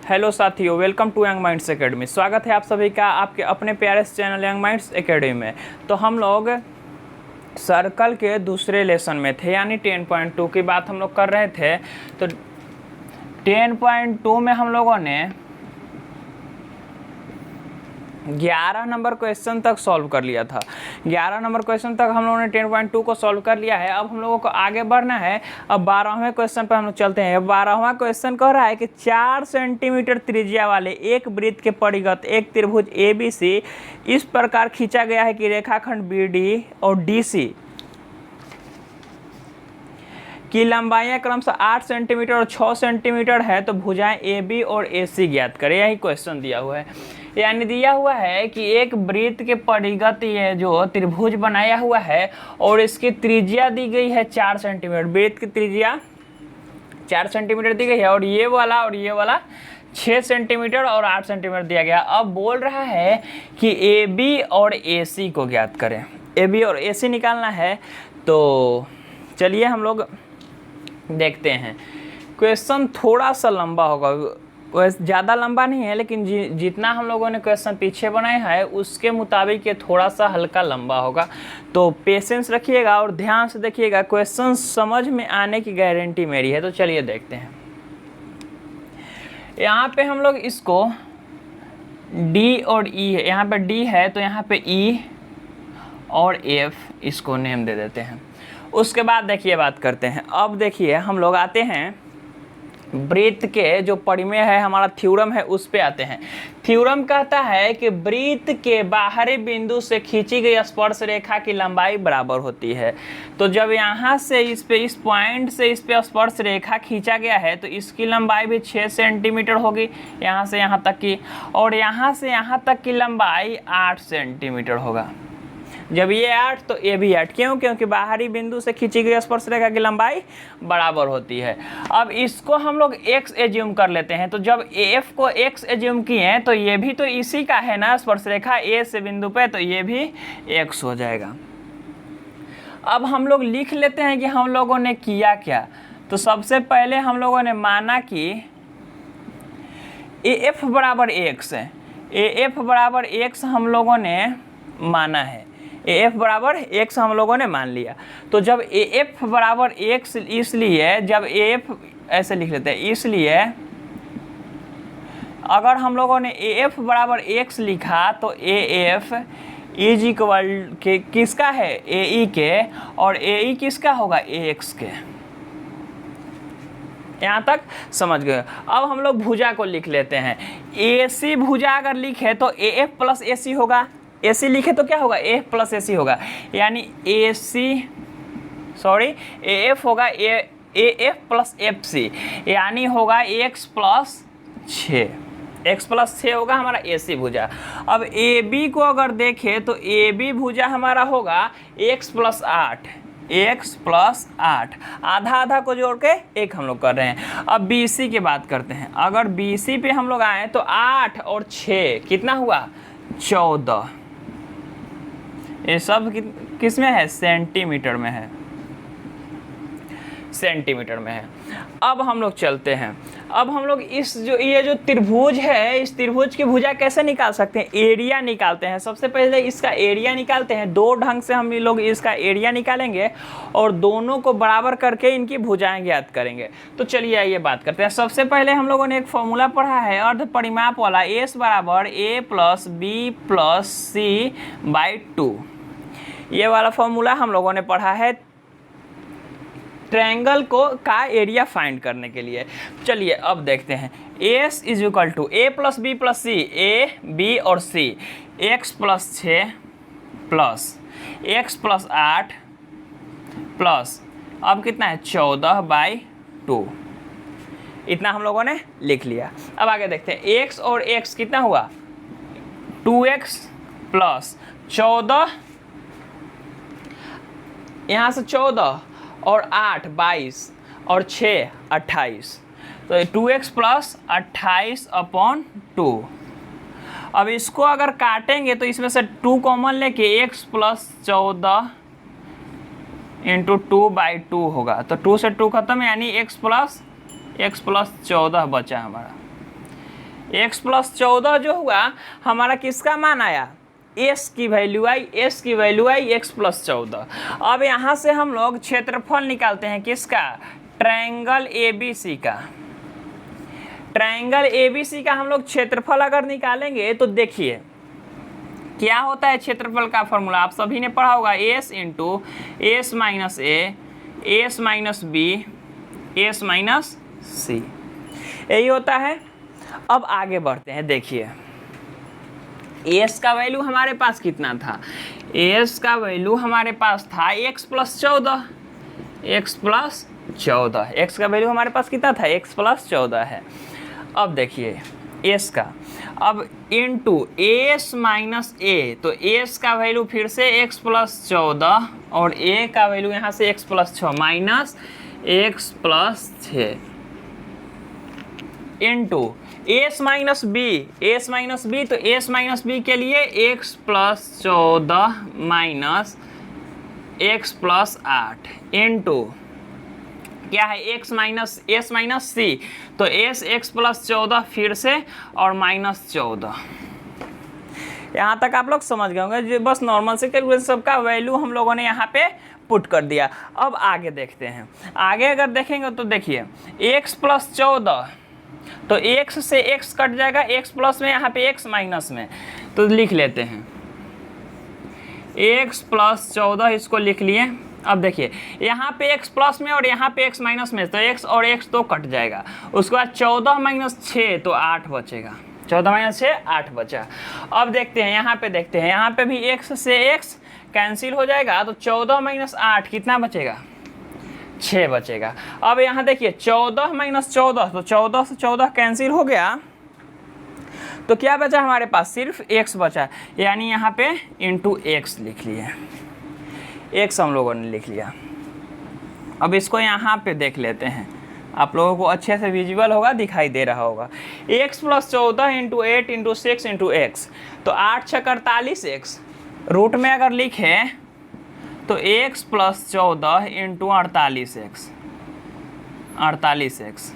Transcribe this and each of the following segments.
Hello साथियों, welcome to young minds academy. स्वागत है आप सभी का आपके अपने प्यारे चैनल यंग माइंड्स एकेडमी में। तो हम लोग सर्कल के दूसरे लेसन में थे, यानी 10.2 की बात हम लोग कर रहे थे। तो 10.2 में हम लोगों ने 11 नंबर क्वेश्चन तक सॉल्व कर लिया था। 11 नंबर क्वेश्चन तक हम लोगों ने 10.2 को सॉल्व कर लिया है। अब हम लोगों को आगे बढ़ना है। अब 12वें क्वेश्चन पर हम लोग चलते हैं। 12वां क्वेश्चन कह रहा है कि 4 सेंटीमीटर त्रिज्या वाले एक वृत्त के परिगत एक त्रिभुज ABC इस प्रकार खींचा गया है कि रेखाखंड BD और DC की लंबाइयाँ क्रमशः 8 सेंटीमीटर और 6 सेंटीमीटर है। तो भुजाएं AB और AC ज्ञात करें। यही क्वेश्चन दिया हुआ है। यानी दिया हुआ है कि एक वृत्त के परिगत ये जो त्रिभुज बनाया हुआ है और इसकी त्रिज्या दी गई है 4 सेंटीमीटर। वृत्त की त्रिज्या 4 सेंटीमीटर दी गई है और ये वाला 6 सेंटीमीटर और 8 सेंटीमीटर दिया गया। अब बोल रहा है कि AB और AC को ज्ञात करें। AB और AC निकालना है। तो चलिए हम लोग देखते हैं। क्वेश्चन थोड़ा सा लंबा होगा, वैसे ज़्यादा लंबा नहीं है, लेकिन जितना हम लोगों ने क्वेश्चन पीछे बनाया है उसके मुताबिक ये थोड़ा सा हल्का लंबा होगा। तो पेशेंस रखिएगा और ध्यान से देखिएगा। क्वेश्चन समझ में आने की गारंटी मेरी है। तो चलिए देखते हैं। यहाँ पे हम लोग इसको D और E है, यहाँ पे D है तो यहाँ पे E और F इसको नेम दे देते हैं। उसके बाद देखिए बात करते हैं। अब देखिए हम लोग आते हैं वृत्त के जो परिमेय है, हमारा थ्योरम है, उस पे आते हैं। थ्योरम कहता है कि वृत्त के बाहरी बिंदु से खींची गई स्पर्श रेखा की लंबाई बराबर होती है। तो जब यहाँ से इस पॉइंट से इस पे स्पर्श रेखा खींचा गया है तो इसकी लंबाई भी 6 सेंटीमीटर होगी यहाँ से यहाँ तक की, और यहाँ से यहाँ तक की लंबाई 8 सेंटीमीटर होगा। जब ये 8 तो ये भी 8। क्यों? क्योंकि बाहरी बिंदु से खींची गई स्पर्श रेखा की लंबाई बराबर होती है। अब इसको हम लोग x एज्यूम कर लेते हैं। तो जब AF को x एज्यूम किए हैं तो ये भी तो इसी का है ना स्पर्श रेखा A से बिंदु पे, तो ये भी x हो जाएगा। अब हम लोग लिख लेते हैं कि हम लोगों ने किया क्या। तो सबसे पहले हम लोगों ने माना कि AF बराबर x है। AF बराबर x हम लोगों ने माना है। AF बराबर x हम लोगों ने मान लिया। तो जब AF बराबर x, इसलिए जब AF ऐसे लिख लेते हैं, इसलिए अगर हम लोगों ने AF बराबर x लिखा तो AF इज इक्वल के किसका है? AE के, और AE किसका होगा? AX के। यहाँ तक समझ गए। अब हम लोग भुजा को लिख लेते हैं। AC भुजा अगर लिखे तो AF प्लस AC होगा। AC लिखे तो क्या होगा? AF प्लस AC होगा। यानी AF होगा AF प्लस FC, यानी होगा x प्लस 6। x प्लस 6 होगा हमारा AC भुजा। अब AB को अगर देखें तो AB भुजा हमारा होगा x प्लस 8। x प्लस 8, आधा आधा को जोड़ के 1 हम लोग कर रहे हैं। अब BC की बात करते हैं। अगर BC पे हम लोग आए तो 8 और 6 कितना हुआ? 14। ये सब किस में है? सेंटीमीटर में है। सेंटीमीटर में है। अब हम लोग चलते हैं। अब हम लोग ये जो त्रिभुज है, इस त्रिभुज की भुजा कैसे निकाल सकते हैं? एरिया निकालते हैं। सबसे पहले इसका एरिया निकालते हैं। 2 ढंग से हम लोग इसका एरिया निकालेंगे और दोनों को बराबर करके इनकी भुजाएं ज्ञात करेंगे। तो चलिए आइए बात करते हैं। सबसे पहले हम लोगों ने एक फॉर्मूला पढ़ा है अर्ध परिमाप वाला, S बराबर A plus B plus C by 2। ये वाला फॉर्मूला हम लोगों ने पढ़ा है ट्रायंगल का एरिया फाइंड करने के लिए। चलिए अब देखते हैं। S is equal to A plus B plus C, A B और C, x plus 6 plus x plus 8 plus अब कितना है? 14 बाई 2। इतना हम लोगों ने लिख लिया। अब आगे देखते हैं। x और x कितना हुआ? 2x प्लस 14, यहाँ से 14 और 8 22 और 6 28, तो 2x प्लस 28 अपॉन 2। अब इसको अगर काटेंगे तो इसमें से 2 कॉमन लेके x प्लस 14 इंटू 2 बाई 2 होगा। तो 2 से 2 खत्म, यानी x प्लस 14 बचा हमारा। x प्लस 14 जो हुआ हमारा किसका मान आया, s की वैल्यू आई, s की वैल्यू आई x प्लस 14। अब यहाँ से हम लोग क्षेत्रफल निकालते हैं किसका, ट्रायंगल ABC का। ट्रायंगल ABC का हम लोग क्षेत्रफल अगर निकालेंगे तो देखिए क्या होता है क्षेत्रफल का फॉर्मूला, आप सभी ने पढ़ा होगा, s into S minus A, S minus B, S minus C, यही होता है। अब आगे बढ़ते हैं, देखिए s का वैल्यू हमारे पास कितना था, s का वैल्यू हमारे पास था x plus 14, x plus 14, x का वैल्यू हमारे पास कितना था, x प्लस 14 है। अब देखिए s का, अब इंटू एस माइनस ए, तो s का वैल्यू फिर से x प्लस 14 और a का वैल्यू यहाँ से x plus 6 minus x plus 6 into S minus B, S minus B, तो एस माइनस बी के लिए x plus 14 minus x plus 8 into क्या है x minus S minus C, तो एस x प्लस 14 फिर से और माइनस 14। यहाँ तक आप लोग समझ गए होंगे, जो बस नॉर्मल से कैलकुलेशन सबका वैल्यू हम लोगों ने यहाँ पे पुट कर दिया। अब आगे देखते हैं, आगे अगर देखेंगे तो देखिए x प्लस 14, तो x से x कट जाएगा, x प्लस में यहाँ पे x माइनस में, तो लिख लेते हैं x प्लस 14, इसको लिख लिए। अब देखिए यहाँ पे x प्लस में और यहाँ पे x माइनस में, तो x और x तो कट जाएगा, उसके बाद 14 माइनस 6 तो 8 बचेगा, 14 माइनस 6 8 बचा। अब देखते हैं यहाँ पे, देखते हैं यहाँ पे भी x से x कैंसिल हो जाएगा, तो 14 माइनस 8 कितना बचेगा, 6 बचेगा। अब यहाँ देखिए 14 माइनस 14, तो 14 से 14 कैंसिल हो गया, तो क्या बचा हमारे पास, सिर्फ x बचा, यानी यहाँ पे इंटू x लिख लिए, x हम लोगों ने लिख लिया। अब इसको यहाँ पे देख लेते हैं, आप लोगों को अच्छे से विजुअल होगा, दिखाई दे रहा होगा। x plus 14 into 8 into 6 into x, तो 8 6 48x, रूट में अगर लिखे तो x plus 14 into 48x, 48x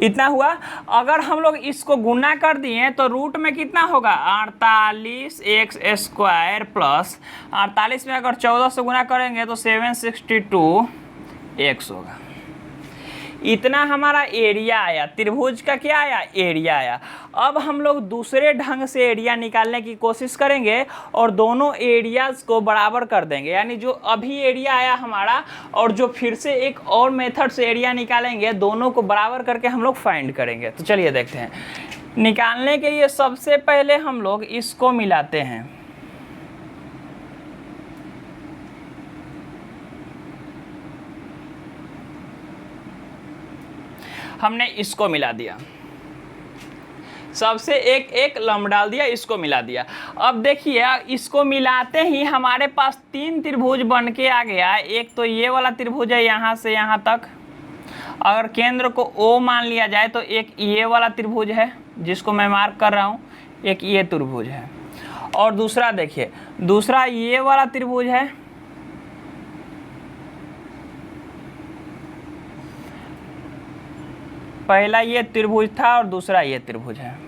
इतना हुआ। अगर हम लोग इसको गुना कर दिए तो रूट में कितना होगा, 48x स्क्वायर प्लस 48 में अगर 14 से गुना करेंगे तो 762x होगा। इतना हमारा एरिया आया, त्रिभुज का क्या आया, एरिया आया। अब हम लोग दूसरे ढंग से एरिया निकालने की कोशिश करेंगे और दोनों एरियाज को बराबर कर देंगे, यानी जो अभी एरिया आया हमारा और जो फिर से एक और मेथड से एरिया निकालेंगे, दोनों को बराबर करके हम लोग फाइंड करेंगे। तो चलिए देखते हैं, निकालने के लिए सबसे पहले हम लोग इसको मिलाते हैं, हमने इसको मिला दिया, सबसे एक एक लंब डाल दिया, इसको मिला दिया। अब देखिए इसको मिलाते ही हमारे पास 3 त्रिभुज बन के आ गया। एक तो ये वाला त्रिभुज है यहाँ से यहाँ तक, अगर केंद्र को O मान लिया जाए तो एक ये वाला त्रिभुज है जिसको मैं मार्क कर रहा हूँ, एक ये त्रिभुज है, और दूसरा देखिए दूसरा ये वाला त्रिभुज है, पहला ये त्रिभुज था और दूसरा ये त्रिभुज है।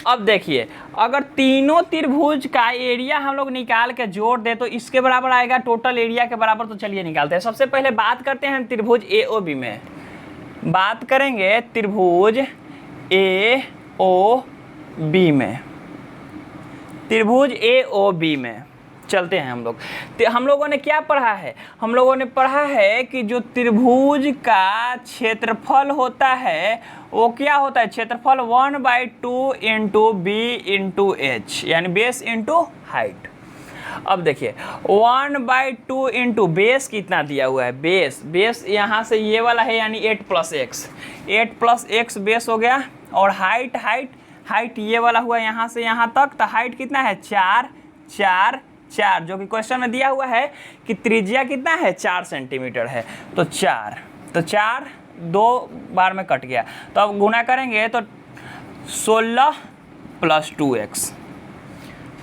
अब देखिए अगर तीनों त्रिभुज का एरिया हम लोग निकाल के जोड़ दे तो इसके बराबर आएगा, टोटल एरिया के बराबर। तो चलिए निकालते हैं। सबसे पहले बात करते हैं त्रिभुज AOB में, बात करेंगे त्रिभुज AOB में, त्रिभुज AOB में चलते हैं हम लोग। हम लोगों ने क्या पढ़ा है, हम लोगों ने पढ़ा है कि जो त्रिभुज का क्षेत्रफल होता है वो क्या होता है, क्षेत्रफल 1/2 इंटू B इंटू H, यानी बेस इंटू हाइट। अब देखिए 1/2 इंटू बेस कितना दिया हुआ है, बेस यहाँ से ये वाला है यानी 8 + x, 8 + x बेस हो गया, और हाइट ये वाला हुआ यहाँ से यहाँ तक, तो हाइट कितना है 4 जो कि क्वेश्चन में दिया हुआ है कि त्रिज्या कितना है 4 सेंटीमीटर है, तो 4 2 बार में कट गया, तो अब गुना करेंगे तो 16 + 2x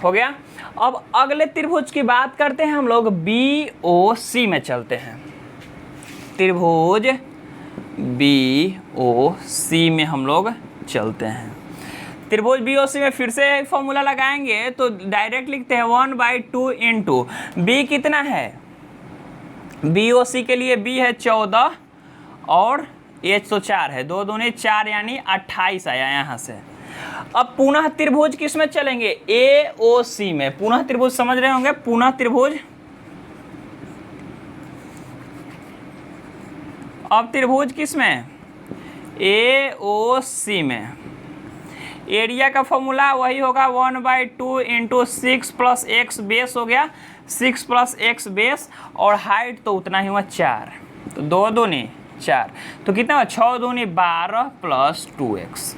हो गया। अब अगले त्रिभुज की बात करते हैं हम लोग, BOC में चलते हैं। त्रिभुज BOC में हम लोग चलते हैं। त्रिभुज BOC में फिर से फॉर्मूला लगाएंगे तो डायरेक्ट लिखते हैं 1/2 इंटू बी कितना है, BOC के लिए B है 14 और H तो 4 है, 2 दूनी 4 यानी 28 आया यहाँ से। अब पुनः त्रिभुज किस में चलेंगे, AOC में। पुनः त्रिभुज समझ रहे होंगे, पुनः त्रिभुज। अब त्रिभुज किस में, AOC में। एरिया का फॉर्मूला वही होगा 1/2 इंटू 6 प्लस एक्स बेस हो गया, 6 प्लस एक्स बेस, और हाइट तो उतना ही हुआ 4, तो 2 दूनी 4, तो कितना हुआ 6 दूनी 12 प्लस 2x।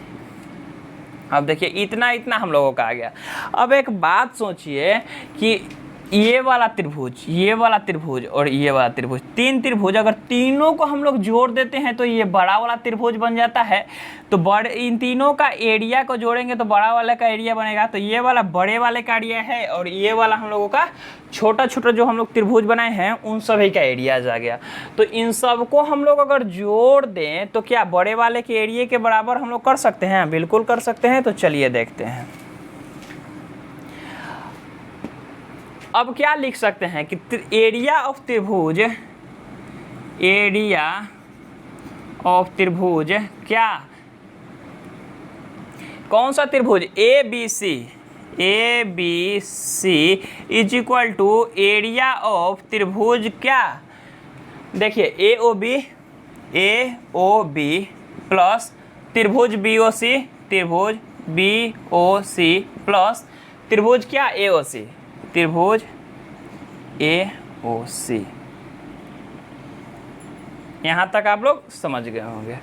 अब देखिए इतना हम लोगों का आ गया। अब एक बात सोचिए कि ये वाला त्रिभुज, ये वाला त्रिभुज और ये वाला त्रिभुज, 3 त्रिभुज, अगर तीनों को हम लोग जोड़ देते हैं तो ये बड़ा वाला त्रिभुज बन जाता है। तो इन तीनों का एरिया को जोड़ेंगे तो बड़ा वाले का एरिया बनेगा। तो ये वाला बड़े वाले का एरिया है और ये वाला हम लोगों का छोटा छोटा जो हम लोग त्रिभुज बनाए हैं उन सभी का एरिया आ गया। तो इन सब को हम लोग अगर जोड़ दें तो क्या बड़े वाले के एरिया के बराबर हम लोग कर सकते हैं? बिल्कुल कर सकते हैं। तो चलिए देखते हैं। अब क्या लिख सकते हैं कि एरिया ऑफ त्रिभुज, एरिया ऑफ त्रिभुज क्या, कौन सा त्रिभुज, ABC, ABC is equal to area of त्रिभुज क्या, देखिए AOB प्लस त्रिभुज BOC, त्रिभुज BOC प्लस त्रिभुज क्या AOC, त्रिभुज AOC। यहां तक आप लोग समझ गए होंगे।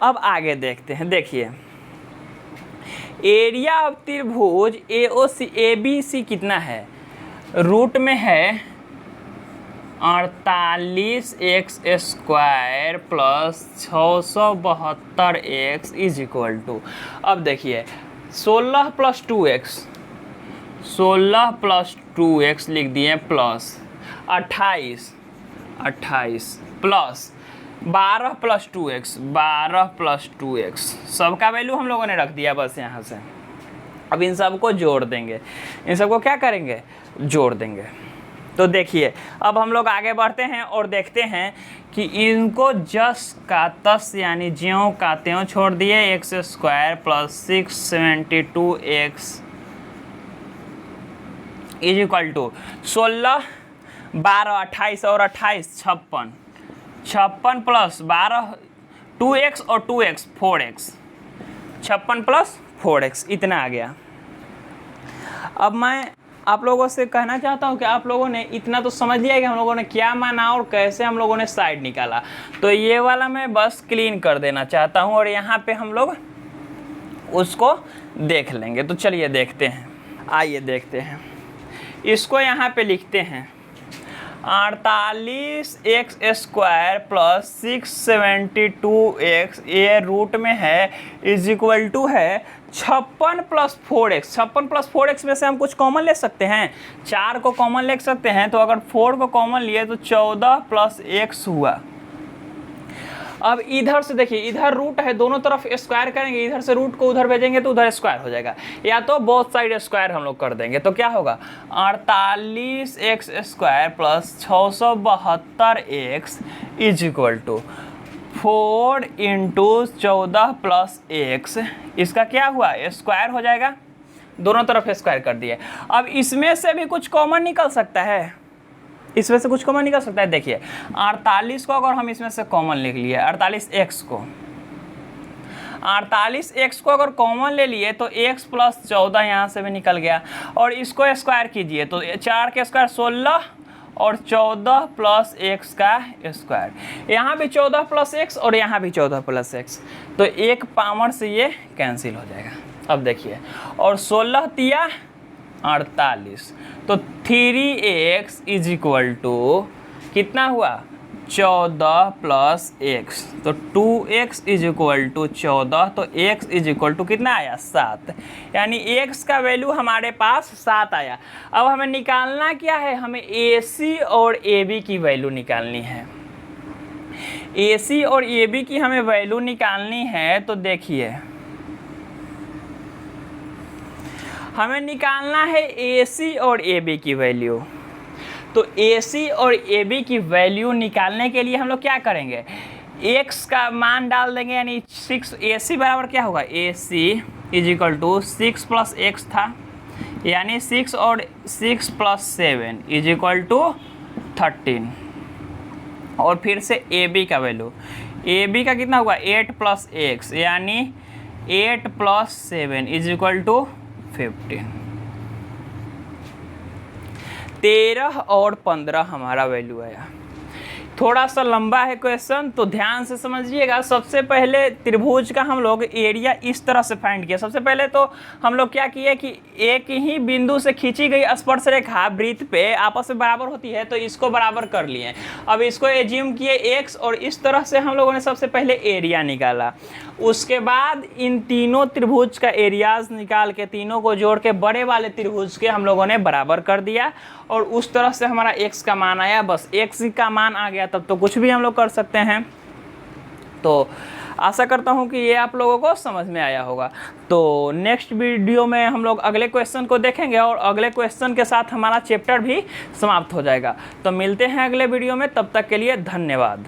अब आगे देखते हैं। देखिए एरिया ऑफ त्रिभुज AOC ABC कितना है, रूट में है 48x² plus 672x is equal to, अब देखिए 16 प्लस 2x, 16 प्लस 2x लिख दिए plus 28 plus 12 plus 2x, 12 plus 2x, सबका वैल्यू हम लोगों ने रख दिया बस यहाँ से। अब इन सबको जोड़ देंगे, इन सबको क्या करेंगे, जोड़ देंगे। तो देखिए अब हम लोग आगे बढ़ते हैं और देखते हैं कि इनको जस का तस यानी ज्यों का त्यों छोड़ दिए, x² plus 672x is equal to 16, 12, 28 और 28 56, 56 प्लस 12 2x और 2x 4x, 56 प्लस 4x इतना आ गया। अब मैं आप लोगों से कहना चाहता हूं कि आप लोगों ने इतना तो समझ लिया कि हम लोगों ने क्या माना और कैसे हम लोगों ने साइड निकाला। तो ये वाला मैं बस क्लीन कर देना चाहता हूं और यहाँ पे हम लोग उसको देख लेंगे। तो चलिए देखते हैं, आइए देखते हैं। इसको यहाँ पे लिखते हैं 48x² प्लस 672x, ये रूट में है, इज इक्वल टू है 56 प्लस 4x। 56 प्लस 4x में से हम कुछ कॉमन ले सकते हैं, 4 को कॉमन ले सकते हैं। तो अगर 4 को कॉमन लिए तो 14 प्लस x हुआ। अब इधर से देखिए, इधर रूट है, दोनों तरफ स्क्वायर करेंगे, इधर से रूट को उधर भेजेंगे तो उधर स्क्वायर हो जाएगा, या तो बोथ साइड स्क्वायर हम लोग कर देंगे। तो क्या होगा 48x² plus 672x is equal to 4 into 14 plus x, इसका क्या हुआ स्क्वायर हो जाएगा, दोनों तरफ स्क्वायर कर दिए। अब इसमें से भी कुछ कॉमन निकल सकता है, इसमें से कुछ कॉमन निकल सकता है। देखिए 48 को अगर हम इसमें से कॉमन लिख लिए, 48x को, 48x को अगर कॉमन ले लिए तो x प्लस 14 यहाँ से भी निकल गया। और इसको स्क्वायर कीजिए तो 4 के स्क्वायर 16 और 14 प्लस x का स्क्वायर, यहाँ भी 14 प्लस x और यहाँ भी 14 प्लस x, तो एक पावर से ये कैंसिल हो जाएगा। अब देखिए और 16 तिया 48, तो 3x इज इक्वल टू कितना हुआ 14 प्लस x, तो 2x इज इक्वल टू 14, तो x इज इक्वल टू कितना आया 7, यानी x का वैल्यू हमारे पास 7 आया। अब हमें निकालना क्या है, हमें AC और AB की वैल्यू निकालनी है। AC और AB की हमें वैल्यू निकालनी है, तो देखिए हमें निकालना है AC और AB की वैल्यू। तो AC और AB की वैल्यू निकालने के लिए हम लोग क्या करेंगे, x का मान डाल देंगे, यानी 6। AC बराबर क्या होगा, AC is equal to 6 plus x था, यानी 6 और 6 प्लस 7 इज इक्वल टू 13। और फिर से AB का वैल्यू, AB का कितना होगा 8 प्लस x, यानी 8 प्लस 7 इज इक्वल टू 15। 13 और 15 हमारा वैल्यू आया। थोड़ा सा लंबा है क्वेश्चन, तो ध्यान से समझिएगा। सबसे पहले त्रिभुज का हम लोग एरिया इस तरह से फाइंड किया। सबसे पहले तो हम लोग क्या किए कि एक ही बिंदु से खींची गई स्पर्श रेखा वृत्त पे आपस में बराबर होती है, तो इसको बराबर कर लिए। अब इसको एज्यूम किए x, और इस तरह से हम लोगों ने सबसे पहले एरिया निकाला। उसके बाद इन तीनों त्रिभुज का एरियाज निकाल के तीनों को जोड़ के बड़े वाले त्रिभुज के हम लोगों ने बराबर कर दिया, और उस तरह से हमारा x का मान आया। बस x का मान आ गया तब तो कुछ भी हम लोग कर सकते हैं। तो आशा करता हूं कि ये आप लोगों को समझ में आया होगा। तो नेक्स्ट वीडियो में हम लोग अगले क्वेश्चन को देखेंगे, और अगले क्वेश्चन के साथ हमारा चैप्टर भी समाप्त हो जाएगा। तो मिलते हैं अगले वीडियो में, तब तक के लिए धन्यवाद।